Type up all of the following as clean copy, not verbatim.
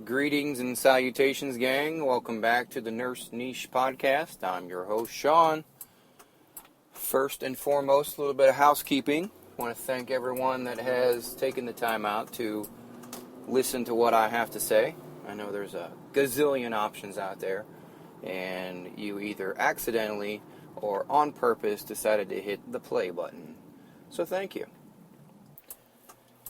Greetings and salutations, gang. Welcome back to the Nurse Niche Podcast. I'm your host, Sean. First and foremost, a little bit of housekeeping. I want to thank everyone that has taken the time out to listen to what I have to say. I know there's a gazillion options out there, and you either accidentally or on purpose decided to hit the play button. So thank you.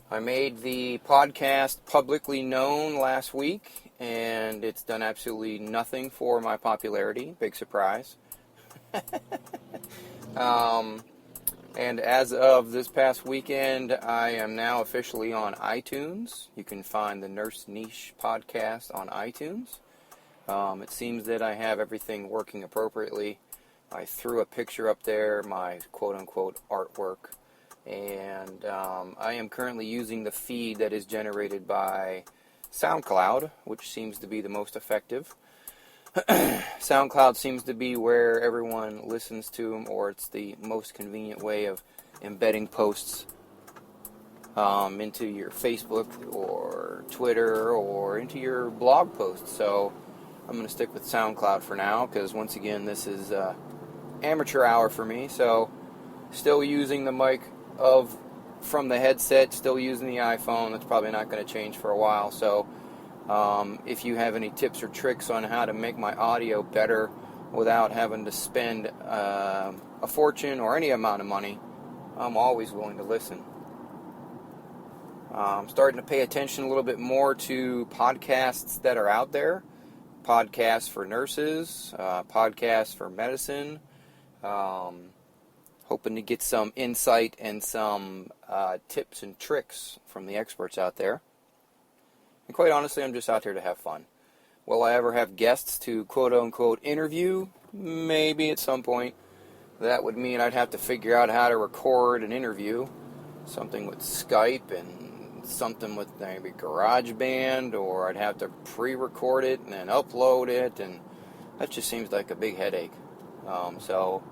I made the podcast publicly known last week, and it's done absolutely nothing for my popularity. Big surprise. And as of this past weekend, I am now officially on iTunes. You can find the Nurse Niche Podcast on iTunes. It seems that I have everything working appropriately. I threw a picture up there, my quote-unquote artwork. And I am currently using the feed that is generated by Soundcloud, which seems to be the most effective. Soundcloud seems to be where everyone listens to them, or it's the most convenient way of embedding posts into your Facebook or Twitter or into your blog posts. So I'm going to stick with SoundCloud for now because, once again, this is amateur hour for me. So still using the mic from the headset, still using the iPhone. That's probably not going to change for a while. So if you have any tips or tricks on how to make my audio better without having to spend a fortune or any amount of money, I'm always willing to listen. I'm starting to pay attention a little bit more to podcasts that are out there. Podcasts for nurses, podcasts for medicine, hoping to get some insight and some tips and tricks from the experts out there. And quite honestly, I'm just out here to have fun. Will I ever have guests to quote-unquote interview? Maybe at some point. That would mean I'd have to figure out how to record an interview. Something with Skype and something with maybe GarageBand, or I'd have to pre-record it and then upload it, and that just seems like a big headache. So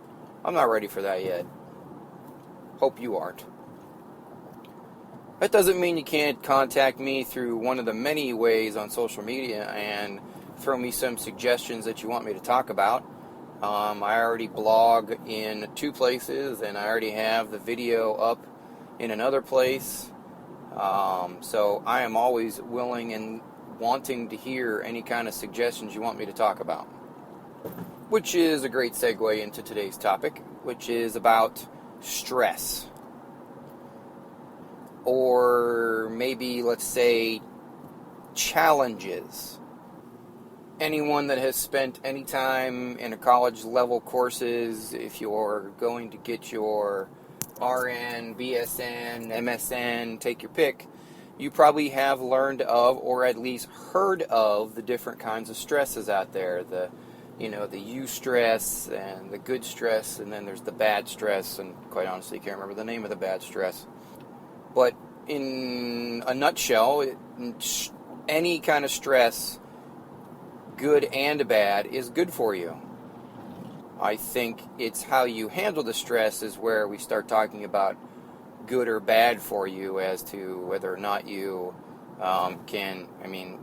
I'm not ready for that yet. Hope you aren't. That doesn't mean you can't contact me through one of the many ways on social media and throw me some suggestions that you want me to talk about. I already blog in 2 places, and I already have the video up in another place. So I am always willing and wanting to hear any kind of suggestions you want me to talk about. Which is a great segue into today's topic, which is about stress. Or maybe, let's say, challenges. Anyone that has spent any time in a college-level courses, if you're going to get your RN, BSN, MSN, take your pick, you probably have learned of, or at least heard of, the different kinds of stresses out there. The eustress and the good stress, and then there's the bad stress, and quite honestly, I can't remember the name of the bad stress. But in a nutshell, any kind of stress, good and bad, is good for you. I think it's how you handle the stress is where we start talking about good or bad for you as to whether or not you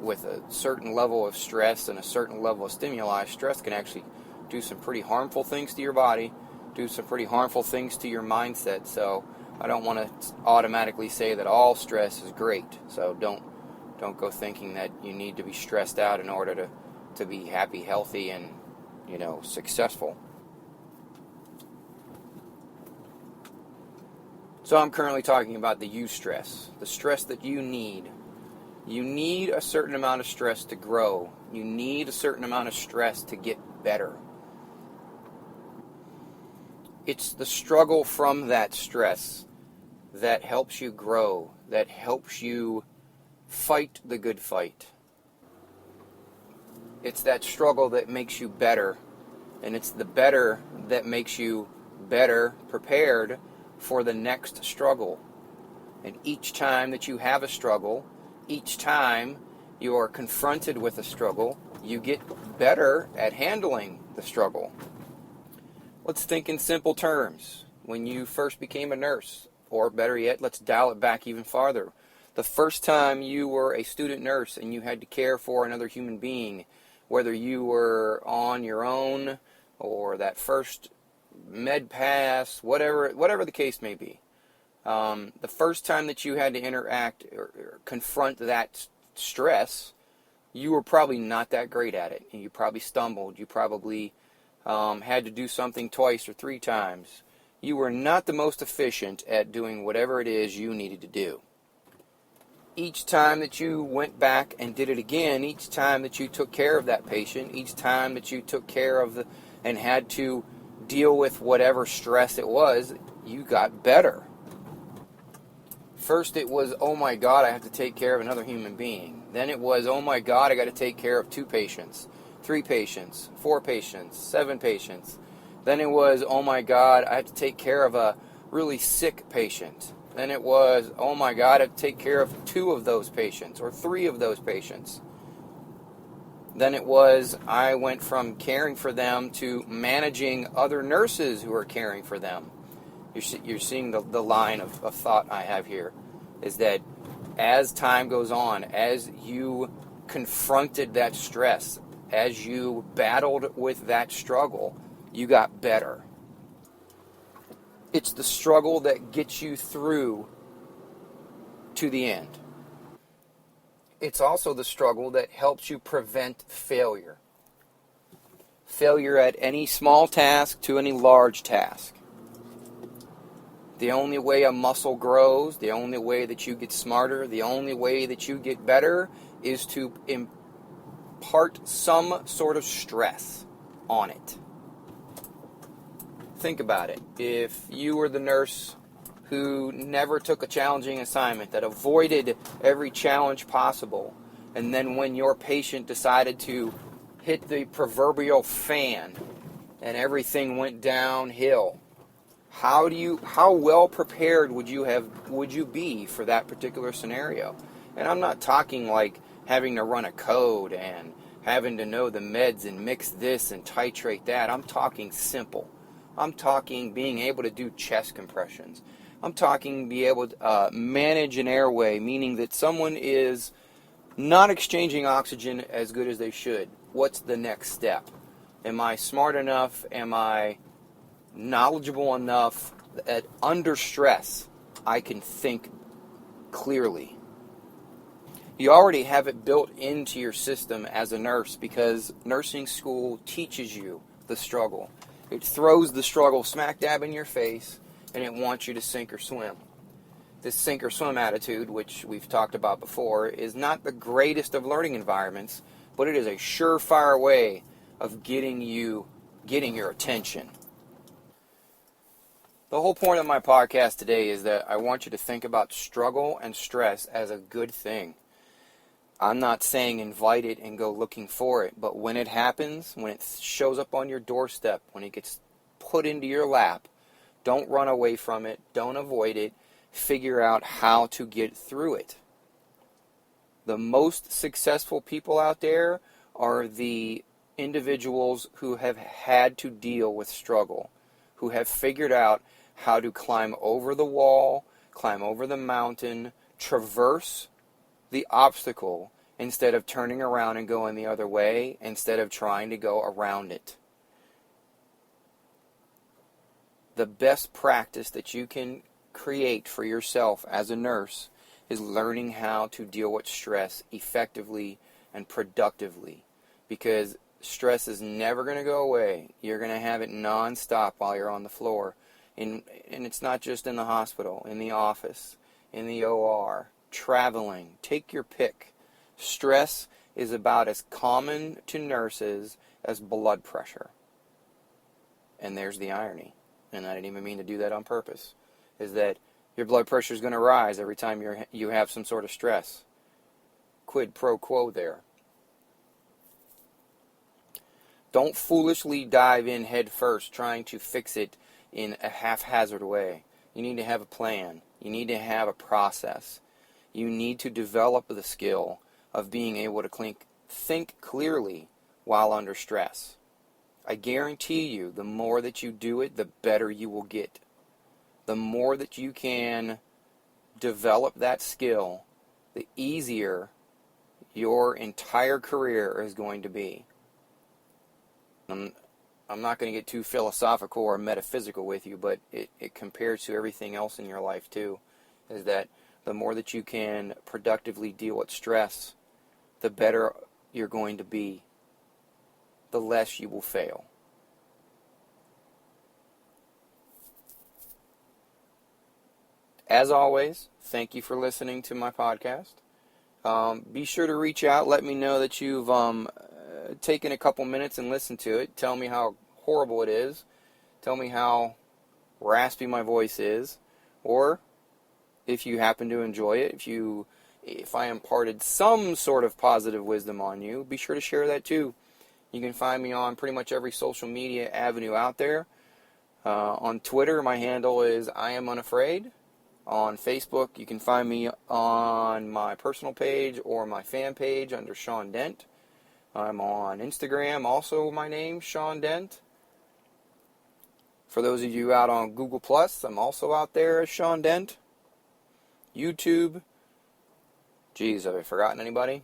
with a certain level of stress and a certain level of stimuli, stress can actually do some pretty harmful things to your body, do some pretty harmful things to your mindset. So I don't want to automatically say that all stress is great. So don't go thinking that you need to be stressed out in order to be happy, healthy, and successful. So I'm currently talking about the eustress, the stress that you need. You need a certain amount of stress to grow. You need a certain amount of stress to get better. It's the struggle from that stress that helps you grow, that helps you fight the good fight. It's that struggle that makes you better, and it's the better that makes you better prepared for the next struggle. And each time that you have a struggle, each time you are confronted with a struggle, you get better at handling the struggle. Let's think in simple terms. When you first became a nurse, or better yet, let's dial it back even farther. The first time you were a student nurse and you had to care for another human being, whether you were on your own or that first med pass, whatever the case may be. The first time that you had to interact or confront that stress, you were probably not that great at it. You probably stumbled. You probably had to do something twice or three times. You were not the most efficient at doing whatever it is you needed to do. Each time that you went back and did it again, each time that you took care of that patient, each time that you took care of and had to deal with whatever stress it was, you got better. First it was, oh my God, I have to take care of another human being. Then it was, oh my God, I got to take care of 2 patients, 3 patients, 4 patients, 7 patients. Then it was, oh my God, I have to take care of a really sick patient. Then it was, oh my God, I have to take care of 2 of those patients or 3 of those patients. Then it was, I went from caring for them to managing other nurses who are caring for them. You're seeing the line of thought I have here, is that as time goes on, as you confronted that stress, as you battled with that struggle, you got better. It's the struggle that gets you through to the end. It's also the struggle that helps you prevent failure. Failure at any small task to any large task. The only way a muscle grows, the only way that you get smarter, the only way that you get better is to impart some sort of stress on it. Think about it. If you were the nurse who never took a challenging assignment, that avoided every challenge possible, and then when your patient decided to hit the proverbial fan and everything went downhill, how well prepared would you be for that particular scenario? And I'm not talking like having to run a code and having to know the meds and mix this and titrate that. I'm talking simple. I'm talking being able to do chest compressions. I'm talking be able to manage an airway, meaning that someone is not exchanging oxygen as good as they should. What's the next step? Am I smart enough? Am I knowledgeable enough that under stress I can think clearly? You already have it built into your system as a nurse because nursing school teaches you the struggle. It throws the struggle smack dab in your face, and it wants you to sink or swim. This sink or swim attitude, which we've talked about before, is not the greatest of learning environments, but it is a surefire way of getting your attention. The whole point of my podcast today is that I want you to think about struggle and stress as a good thing. I'm not saying invite it and go looking for it, but when it happens, when it shows up on your doorstep, when it gets put into your lap, don't run away from it, don't avoid it, figure out how to get through it. The most successful people out there are the individuals who have had to deal with struggle, who have figured out how to climb over the wall, climb over the mountain, traverse the obstacle instead of turning around and going the other way, instead of trying to go around it. The best practice that you can create for yourself as a nurse is learning how to deal with stress effectively and productively, because stress is never going to go away. You're going to have it nonstop while you're on the floor. And it's not just in the hospital, in the office, in the OR, traveling. Take your pick. Stress is about as common to nurses as blood pressure. And there's the irony. And I didn't even mean to do that on purpose. Is that your blood pressure is going to rise every time you have some sort of stress. Quid pro quo there. Don't foolishly dive in head first trying to fix it in a haphazard way. You need to have a plan. You need to have a process. You need to develop the skill of being able to think clearly while under stress. I guarantee you, the more that you do it, the better you will get. The more that you can develop that skill, the easier your entire career is going to be. I'm not going to get too philosophical or metaphysical with you, but it compares to everything else in your life too, is that the more that you can productively deal with stress, the better you're going to be, the less you will fail. As always, thank you for listening to my podcast. Be sure to reach out. Let me know that you've taken a couple minutes and listened to it. Tell me how horrible it is. Tell me how raspy my voice is. Or if you happen to enjoy it, if I imparted some sort of positive wisdom on you, be sure to share that too. You can find me on pretty much every social media avenue out there. On Twitter, my handle is I Am Unafraid. On Facebook, you can find me on my personal page or my fan page under Sean Dent. I'm on Instagram, also my name, Sean Dent. For those of you out on Google+, I'm also out there as Sean Dent. YouTube. Geez, have I forgotten anybody?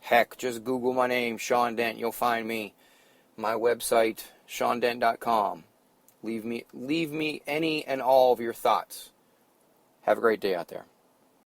Heck, just Google my name, Sean Dent. You'll find me. My website, SeanDent.com. Leave me any and all of your thoughts. Have a great day out there.